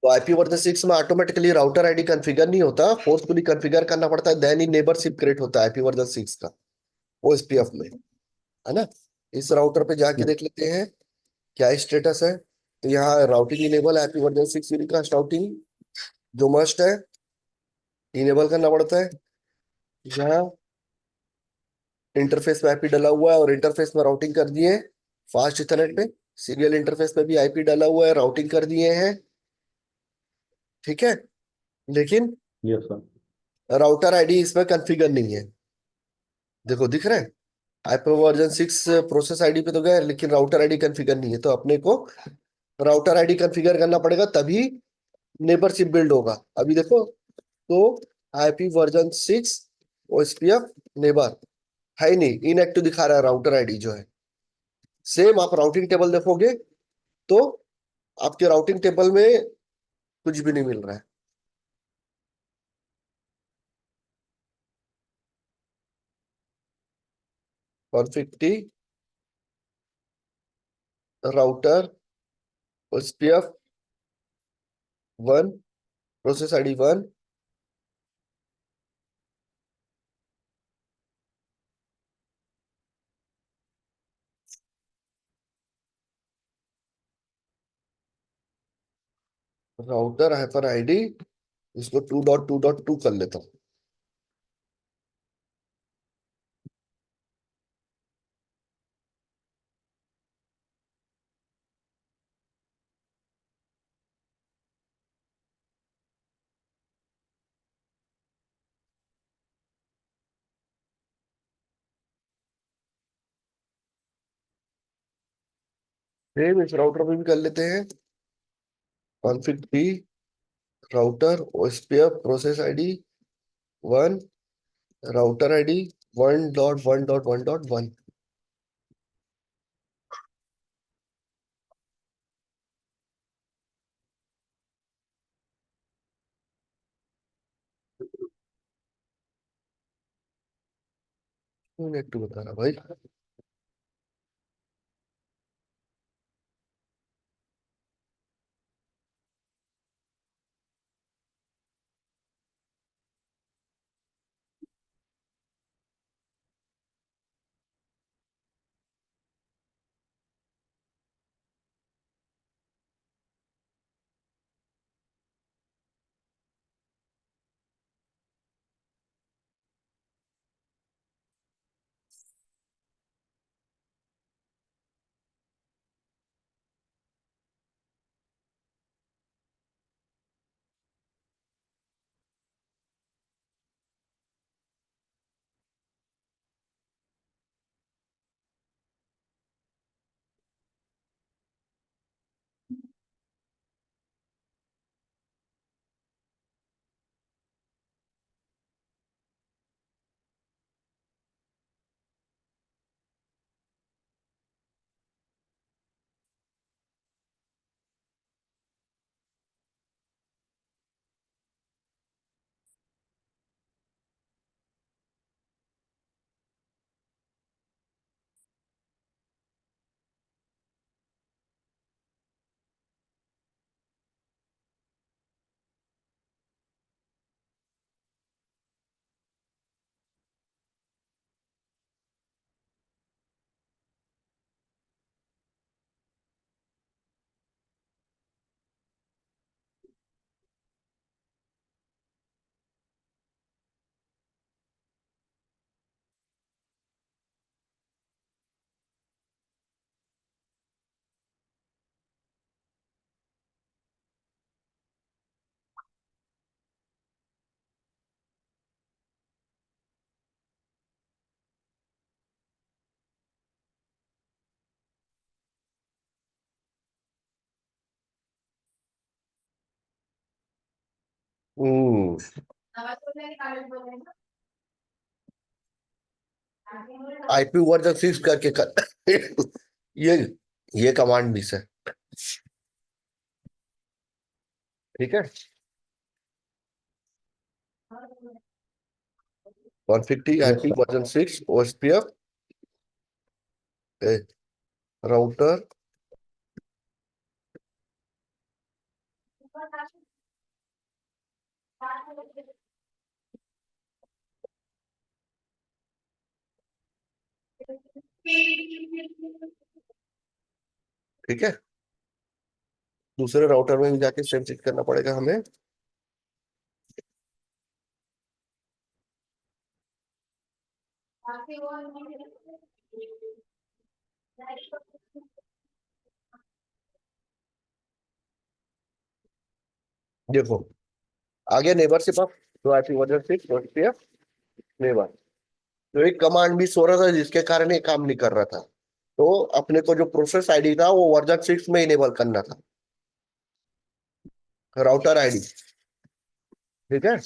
तो IPv6 में automatically router ID configure नहीं होता, फोर्सफुली कॉन्फ़िगर करना पड़ता है, देन ही नेबरशिप क्रिएट होता है IPv6 का OSPF में, है ना। इस राउटर पे जाके देख लेते हैं क्या स्टेटस है। तो यहाँ राउटिंग इनेबल है, IPv6 यूनिकास्ट राउटिंग जो मस्ट है, इनेबल करना पड़ता है। यहाँ इंटरफेस में आईपी डाला हुआ है और इंटरफेस में राउटिंग कर दिए हैं फास्ट इथरनेट पे। सीरियल इंटरफेस पे भी आईपी डाला हुआ है, राउटिंग कर दिए हैं, ठीक है। लेकिन यस सर। राउटर आईडी इसमें कॉन्फ़िगर नहीं है, देखो दिख रहा है। IPv6 प्रोसेस आईडी पे तो गए, लेकिन राउटर आईडी कॉन्फ़िगर नहीं है, तो अपने को राउटर आईडी कॉन्फ़िगर करना पड़ेगा, तभी नेबरशिप बिल्ड होगा। अभी देखो तो IPv6 OSPF नेबर है ही नहीं, इनएक्टिव दिखा रहा है राउटर आईडी जो है। सेम आप राउटिंग टेबल देखोगे तो आपके राउटिंग टेबल में कुछ भी नहीं मिल रहा है। Config T router OSPF 1 process ID 1। Router hyper ID, इसको 2.2.2 कर लेता हूँ। सेम इस राउटर पे भी कर लेते हैं। Config T router OSPF process ID 1 router ID 1.1.1.1। Net two बता रहा भाई। IPv6 करके कर ये ये कमांड भी से, ठीक है। Config T yes sir. IPv6 OSPF router ठीक है, दूसरे राउटर में भी जाके सेम चेक करना पड़ेगा हमें। देखो, आगे नेबरशिप ऑफ तो आईपी वर्जन 6 नेबर, तो एक कमांड भी सो रहा था जिसके कारण ये काम नहीं कर रहा था। तो अपने को जो प्रोसेस आईडी था वो वर्जन 6 में इनेबल करना था, राउटर आईडी। ठीक है,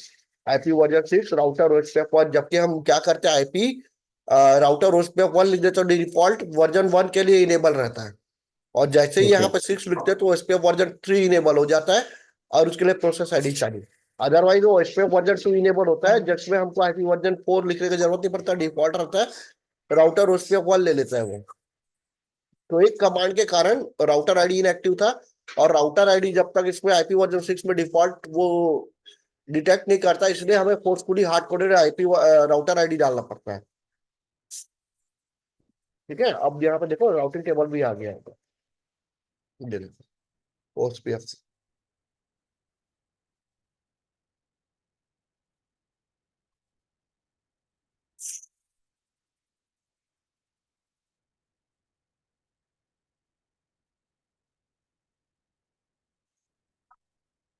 आईपी वर्जन 6 राउटर OSPF 1, जबकि हम क्या करते हैं, आईपी राउटर OSPF 1 लिख देते, तो डिफॉल्ट वर्जन 1 के लिए इनेबल रहता है। और जैसे ही ओके। यहाँ पे 6 लिखते हैं तो OSPF वर्जन 3 इनेबल हो जाता है, और उसके लिए प्रोसेस आईडी चाहिए। अदरवाइज वो OSPF वर्जन 2 इनेबल होता है, जिसमें हमको आईपी वर्जन 4 लिखने की जरूरत नहीं पड़ता, डिफॉल्ट रहता है, राउटर OSPF 1 ले लेता है वो। तो एक कमांड के कारण राउटर आईडी इनएक्टिव था, और राउटर आईडी जब तक इसमें आईपी वर्जन 6 में डिफॉल्ट वो डिटेक्ट नहीं करता, इसलिए हमें forcefully hard coded IP router ID डालना पड़ता है। ठीक है, अब यहाँ पे देखो राउटिंग टेबल भी आ गया है, OSPF।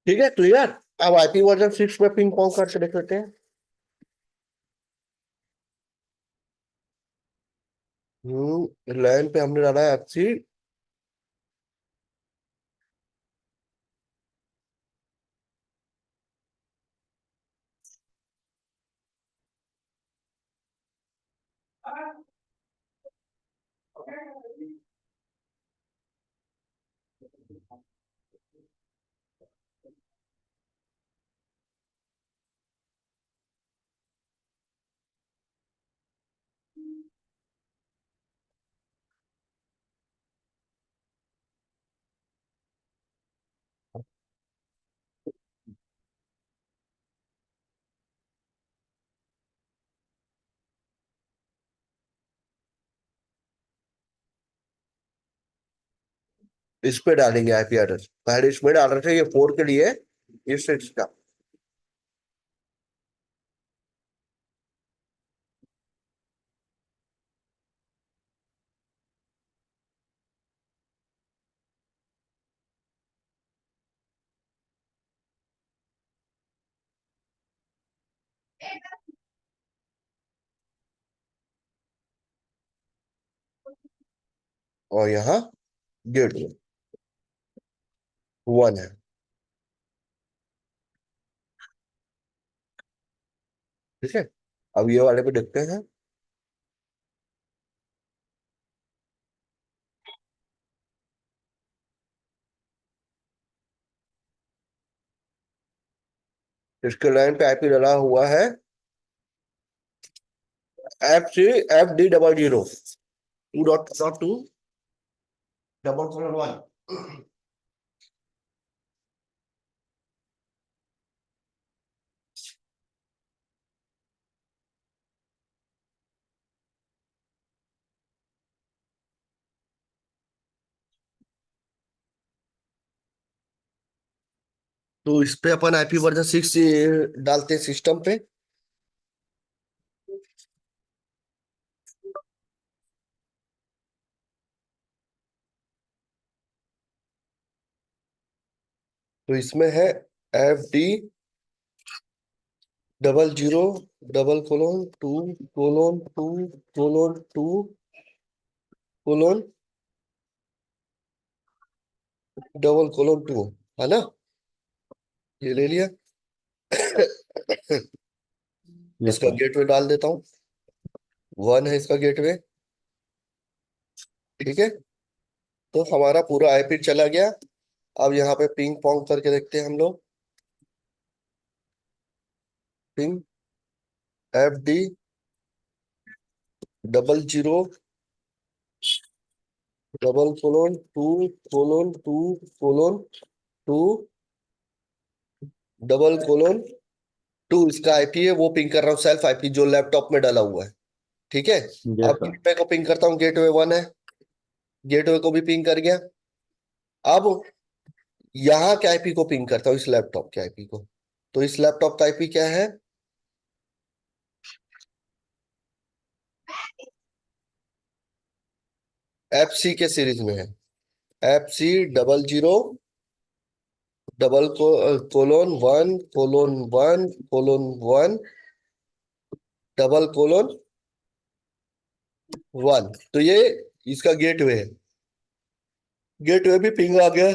ठीक है, क्लियर। अब आईपी वर्जन 6 में पिंग पोंग करके देख लेते हैं। लैन पे हमने डाला है FC, इस पे डालेंगे आईपी एड्रेस। पहले इसमें डाल रहे थे ये 4 के लिए, ये 6 का। और यहाँ गेट 1 है। ठीक है, अब ये वाले पे देखते हैं। इसके लाइन पे आईपी डाला हुआ है FC FD00 2.2 तो इस पे अपन आईपी वर्जन 6 डालते हैं सिस्टम पे। तो इसमें है FD00:2:2:2 :2 है ना, ये ले लिया। यस इसका सर। गेटवे डाल देता हूँ, 1 है इसका गेटवे। ठीक है, तो हमारा पूरा आईपी चला गया। अब यहाँ पे पिंग पोंग करके देखते हैं हम लोग। पिंग FD00:2:2:2 $2 इसका आईपी है, वो पिंग कर रहा हूँ सेल्फ आईपी जो लैपटॉप में डाला हुआ है। ठीक है। यस अब सर। गेटवे को पिंग करता हूँ, गेटवे 1 है, गेटवे को भी पिंग कर गया। अब यहाँ के आईपी को पिंग करता हूँ, इस लैपटॉप के आईपी को। तो इस लैपटॉप का आईपी क्या है? FC के सीरीज में है, FC:\1:1:1:1 तो ये इसका गेटवे है, गेटवे भी पिंग आ गया।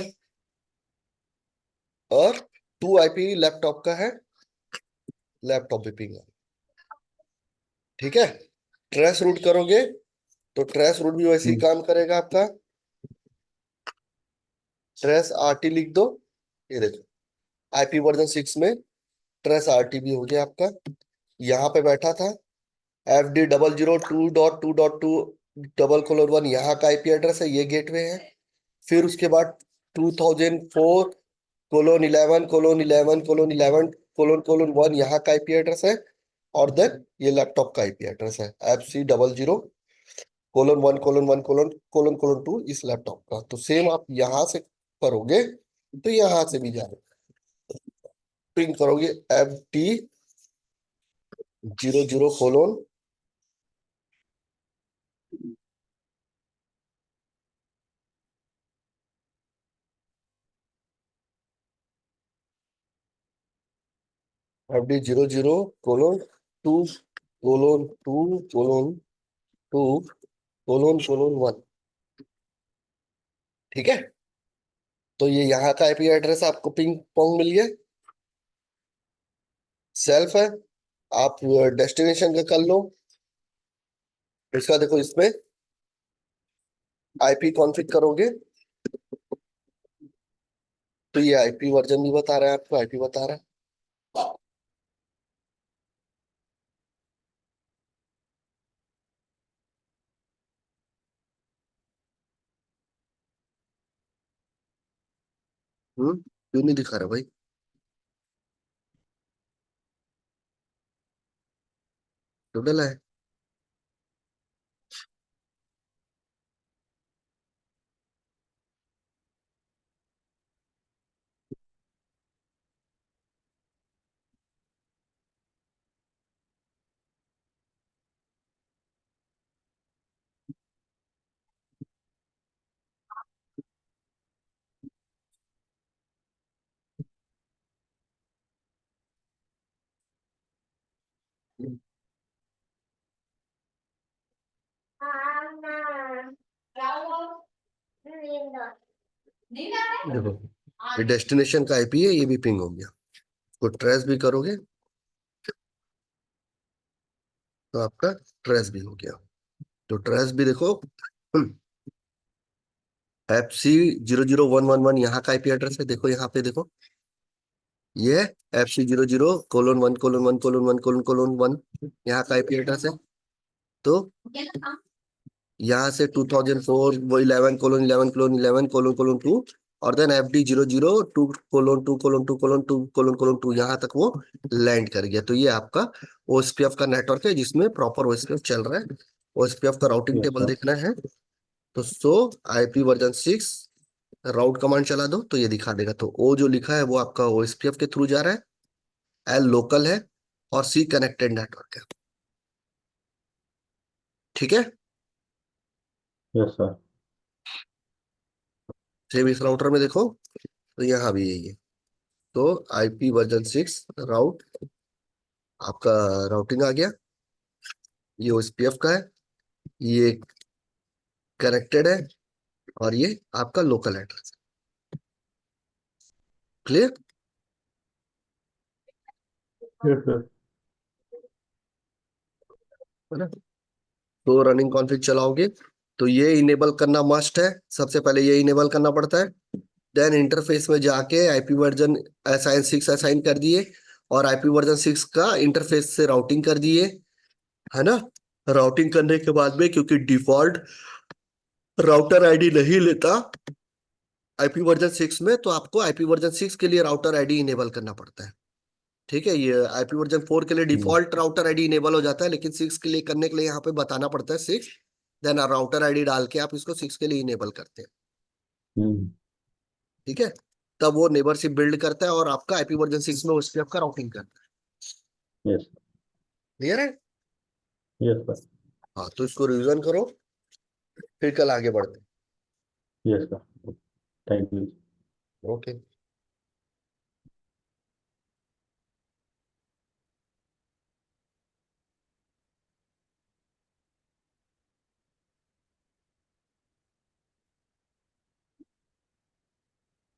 और 2 आईपी लैपटॉप का है, लैपटॉप भी पिंग आ गया। ठीक है। ट्रेस रूट करोगे तो ट्रेस रूट भी वैसे ही काम करेगा आपका। ट्रेस RT लिख दो, ये देखो IP वर्जन 6 में ट्रेस RT भी हो गया आपका। यहाँ पे बैठा था FD002.2.2:1, यहाँ का आईपी एड्रेस है, ये गेटवे है। फिर उसके बाद 2004:11:11:11:1 यहाँ का आईपी एड्रेस है। और देन ये लैपटॉप का आईपी एड्रेस है FC:00:1:1:1:2 इस लैपटॉप का। तो सेम आप यहां से करोगे तो यहां से भी जाओगे, पिंग करोगे FD:00:, FD:00:2:2:2:1। ठीक है। तो ये यहाँ का आईपी एड्रेस आपको पिंग पोंग मिल गया, सेल्फ है। आप डेस्टिनेशन का कर लो, इसका देखो इसमें आईपी कॉन्फ़िग करोगे तो ये आईपी वर्जन भी बता रहा है, आपको आईपी बता रहा है। क्यों नहीं दिखा रहा भाई? क्यों डला है? देखो ये डेस्टिनेशन का आईपी है, ये भी पिंग हो गया। तो ट्रेस भी करोगे तो आपका ट्रेस भी हो गया। तो ट्रेस भी देखो FC:00:1:1:1 यहाँ का आईपी एड्रेस है, देखो यहाँ पे देखो ये FC:00:1:1:1:1:1 यहाँ का आईपी एड्रेस है। तो यहाँ से 2004 वो 11:11:11:11:2 और देन FD:00:2:2:2:2 यहाँ तक वो लैंड कर गया। तो ये आपका OSPF का नेटवर्क है जिसमें प्रॉपर OSPF चल रहा है। OSPF का राउटिंग यस टेबल सर। देखना है तो IP वर्जन 6 राउट कमांड चला दो तो ये दिखा देगा। तो O जो लिखा है वो आपका OSPF के थ्रू जा रहा है, L लोकल है और C कनेक्टेड नेटवर्क है। ठीक है। Yes sir. सेम इस राउटर में देखो तो यहाँ भी यही है। तो IP वर्जन 6 राउट आपका राउटिंग आ गया, ये OSPF का है, ये कनेक्टेड है और ये आपका local address. Clear yes sir. है ना? तो रनिंग कॉन्फ़िग चलाओगे तो ये इनेबल करना मस्ट है, सबसे पहले ये इनेबल करना पड़ता है। देन इंटरफेस में जाके IP वर्जन 6 असाइन कर दिए और IP वर्जन 6 का इंटरफेस से राउटिंग कर दिए, है ना? राउटिंग करने के बाद में क्योंकि डिफॉल्ट राउटर आईडी नहीं लेता आईपी वर्जन 6 में, तो आपको आईपी वर्जन 6 के लिए राउटर आईडी इनेबल करना पड़ता है। ठीक है, ये आईपी वर्जन 4 के लिए डिफॉल्ट राउटर आईडी इनेबल हो जाता है, लेकिन 6 के लिए करने के लिए यहाँ पे बताना पड़ता है 6, देन राउटर आईडी डाल के आप इसको 6 के लिए इनेबल करते हैं। हम्म। ठीक है, तब वो नेबरशिप बिल्ड करता है और आपका आईपी वर्जन 6 में उस पे आपका राउटिंग करता है। यस क्लियर है? Yes sir. हाँ, तो इसको रिवीजन करो, फिर कल आगे बढ़ते यस सर। Thank you. हैं। ओके।